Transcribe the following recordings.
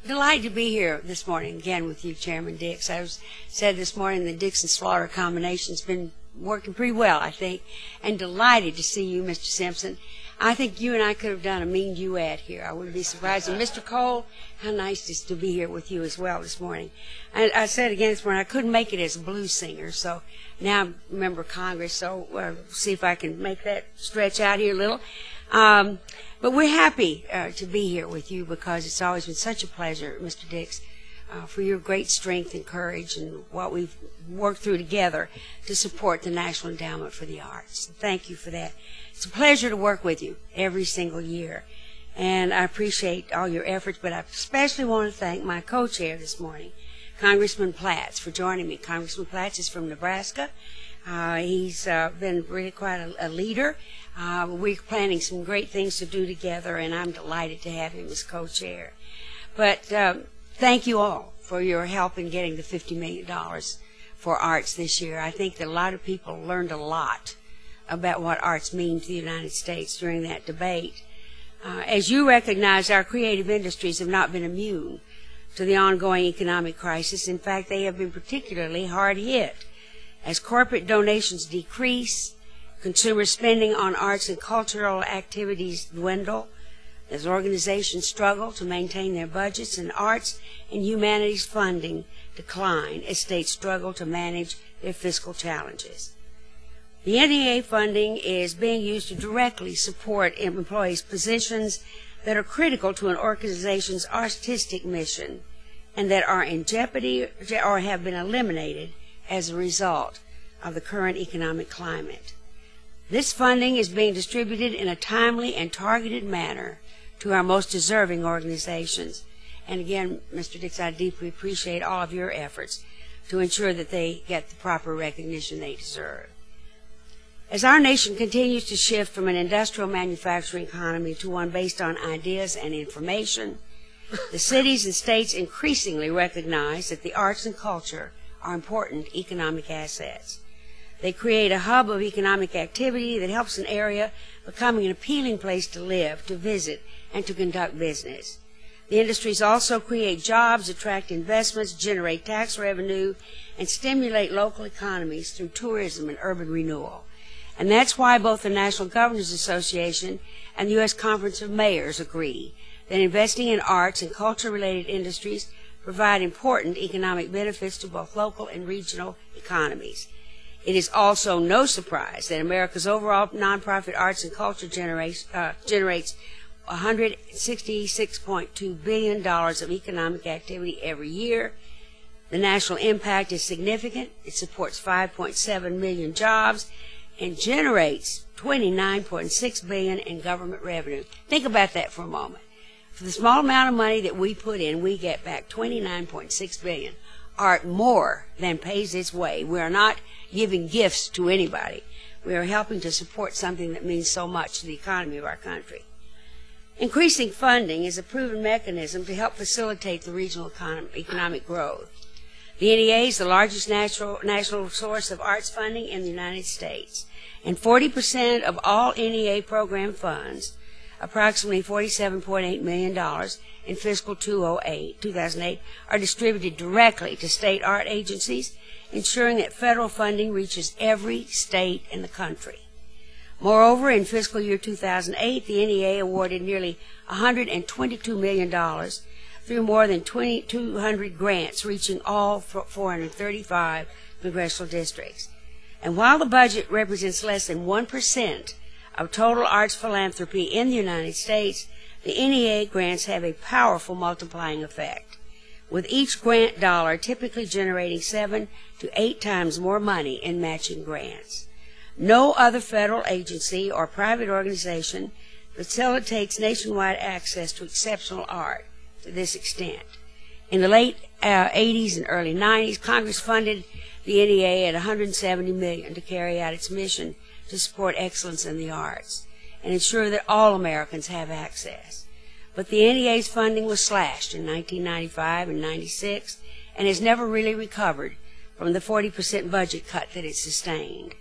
Delighted to be here this morning again with you, Chairman Dix. I said this morning the Dixon-Slaughter combination's been working pretty well, I think, and delighted to see you, Mr. Simpson. I think you and I could have done a mean duet here. I wouldn't be surprised. And Mr. Cole, how nice it is to be here with you as well this morning. And I said again this morning I couldn't make it as a blues singer, so now I'm a member of Congress, so we'll see if I can make that stretch out here a little. But we're happy to be here with you because it's always been such a pleasure, Mr. Dix, for your great strength and courage and what we've worked through together to support the National Endowment for the Arts. So thank you for that. It's a pleasure to work with you every single year, and I appreciate all your efforts, but I especially want to thank my co-chair this morning, Congressman Platts, for joining me. Congressman Platts is from Nebraska. He's been really quite a leader. We're planning some great things to do together, and I'm delighted to have him as co-chair. But thank you all for your help in getting the $50 million for arts this year. I think that a lot of people learned a lot about what arts mean to the United States during that debate. As you recognize, our creative industries have not been immune to the ongoing economic crisis. In fact, they have been particularly hard hit. As corporate donations decrease, consumer spending on arts and cultural activities dwindle, as organizations struggle to maintain their budgets, and arts and humanities funding decline as states struggle to manage their fiscal challenges. The NEA funding is being used to directly support employees' positions that are critical to an organization's artistic mission and that are in jeopardy or have been eliminated as a result of the current economic climate. This funding is being distributed in a timely and targeted manner to our most deserving organizations. And again, Mr. Dix, I deeply appreciate all of your efforts to ensure that they get the proper recognition they deserve. As our nation continues to shift from an industrial manufacturing economy to one based on ideas and information, the cities and states increasingly recognize that the arts and culture are important economic assets. They create a hub of economic activity that helps an area becoming an appealing place to live, to visit, and to conduct business. The industries also create jobs, attract investments, generate tax revenue, and stimulate local economies through tourism and urban renewal. And that's why both the National Governors Association and the U.S. Conference of Mayors agree that investing in arts and culture-related industries provide important economic benefits to both local and regional economies. It is also no surprise that America's overall nonprofit arts and culture generates $166.2 billion of economic activity every year. The national impact is significant. It supports 5.7 million jobs and generates $29.6 billion in government revenue. Think about that for a moment. For the small amount of money that we put in, we get back $29.6 billion. Art more than pays its way. We are not giving gifts to anybody. We are helping to support something that means so much to the economy of our country. Increasing funding is a proven mechanism to help facilitate the regional economic growth. The NEA is the largest national source of arts funding in the United States, and 40% of all NEA program funds, approximately $47.8 million in fiscal 2008, are distributed directly to state art agencies, ensuring that federal funding reaches every state in the country. Moreover, in fiscal year 2008, the NEA awarded nearly $122 million through more than 2,200 grants reaching all 435 congressional districts. And while the budget represents less than 1% of total arts philanthropy in the United States, the NEA grants have a powerful multiplying effect, with each grant dollar typically generating 7 to 8 times more money in matching grants. No other federal agency or private organization facilitates nationwide access to exceptional art to this extent. In the late 80s and early 90s, Congress funded the NEA at $170 million to carry out its mission to support excellence in the arts and ensure that all Americans have access. But the NEA's funding was slashed in 1995 and 96 and has never really recovered from the 40% budget cut that it sustained.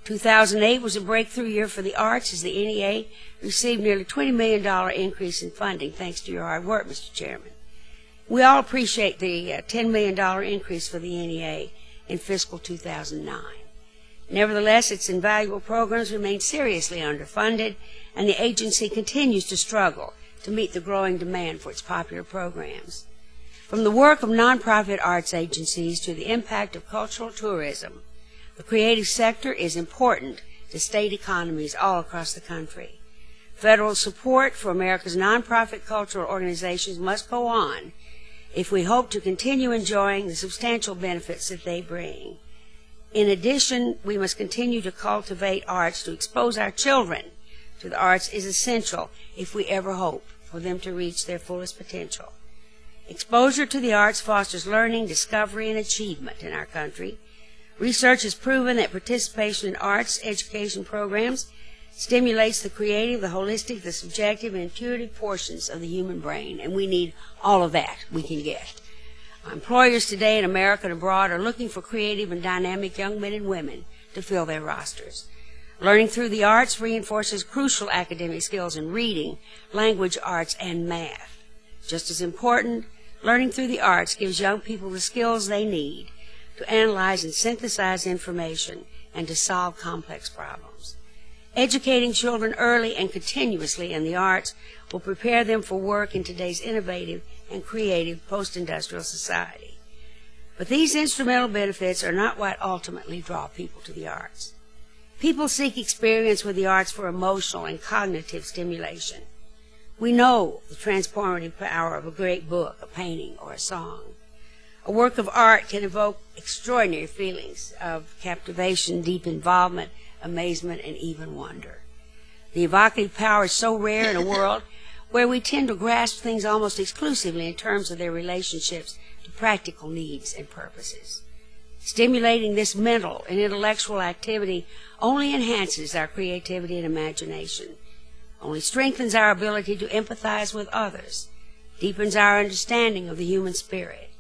2008 was a breakthrough year for the arts as the NEA received nearly $20 million increase in funding thanks to your hard work, Mr. Chairman. We all appreciate the $10 million increase for the NEA in fiscal 2009. Nevertheless, its invaluable programs remain seriously underfunded, and the agency continues to struggle to meet the growing demand for its popular programs. From the work of nonprofit arts agencies to the impact of cultural tourism, the creative sector is important to state economies all across the country. Federal support for America's nonprofit cultural organizations must go on if we hope to continue enjoying the substantial benefits that they bring. In addition, we must continue to cultivate arts. To expose our children to the arts is essential if we ever hope for them to reach their fullest potential. Exposure to the arts fosters learning, discovery, and achievement in our country. Research has proven that participation in arts education programs stimulates the creative, the holistic, the subjective, and intuitive portions of the human brain, and we need all of that we can get. Employers today in America and abroad are looking for creative and dynamic young men and women to fill their rosters. Learning through the arts reinforces crucial academic skills in reading, language arts, and math. Just as important, learning through the arts gives young people the skills they need to analyze and synthesize information and to solve complex problems. Educating children early and continuously in the arts will prepare them for work in today's innovative and creative post-industrial society. But these instrumental benefits are not what ultimately draw people to the arts. People seek experience with the arts for emotional and cognitive stimulation. We know the transformative power of a great book, a painting, or a song. A work of art can evoke extraordinary feelings of captivation, deep involvement, amazement, and even wonder. The evocative power is so rare in a world where we tend to grasp things almost exclusively in terms of their relationships to practical needs and purposes. Stimulating this mental and intellectual activity only enhances our creativity and imagination, only strengthens our ability to empathize with others, deepens our understanding of the human spirit.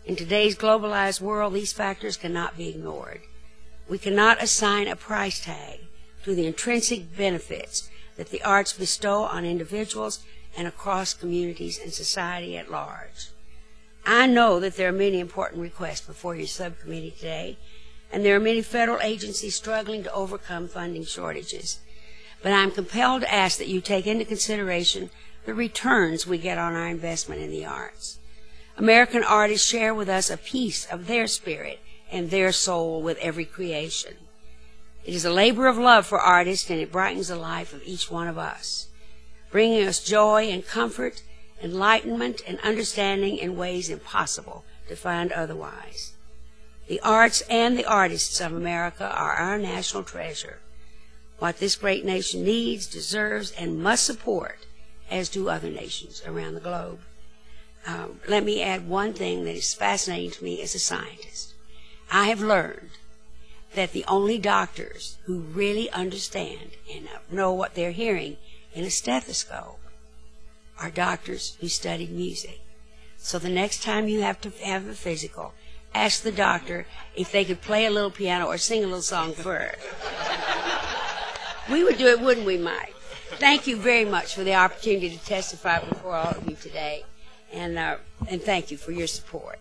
In today's globalized world, these factors cannot be ignored. We cannot assign a price tag to the intrinsic benefits that the arts bestow on individuals and across communities and society at large. I know that there are many important requests before your subcommittee today, and there are many federal agencies struggling to overcome funding shortages. But I'm compelled to ask that you take into consideration the returns we get on our investment in the arts. American artists share with us a piece of their spirit and their soul with every creation. It is a labor of love for artists, and it brightens the life of each one of us, bringing us joy and comfort, enlightenment and understanding in ways impossible to find otherwise. The arts and the artists of America are our national treasure, what this great nation needs, deserves, and must support, as do other nations around the globe. Let me add one thing that is fascinating to me as a scientist. I have learned that the only doctors who really understand and know what they're hearing in a stethoscope are doctors who studied music. So the next time you have to have a physical, ask the doctor if they could play a little piano or sing a little song first. We would do it, wouldn't we, Mike? Thank you very much for the opportunity to testify before all of you today, and thank you for your support.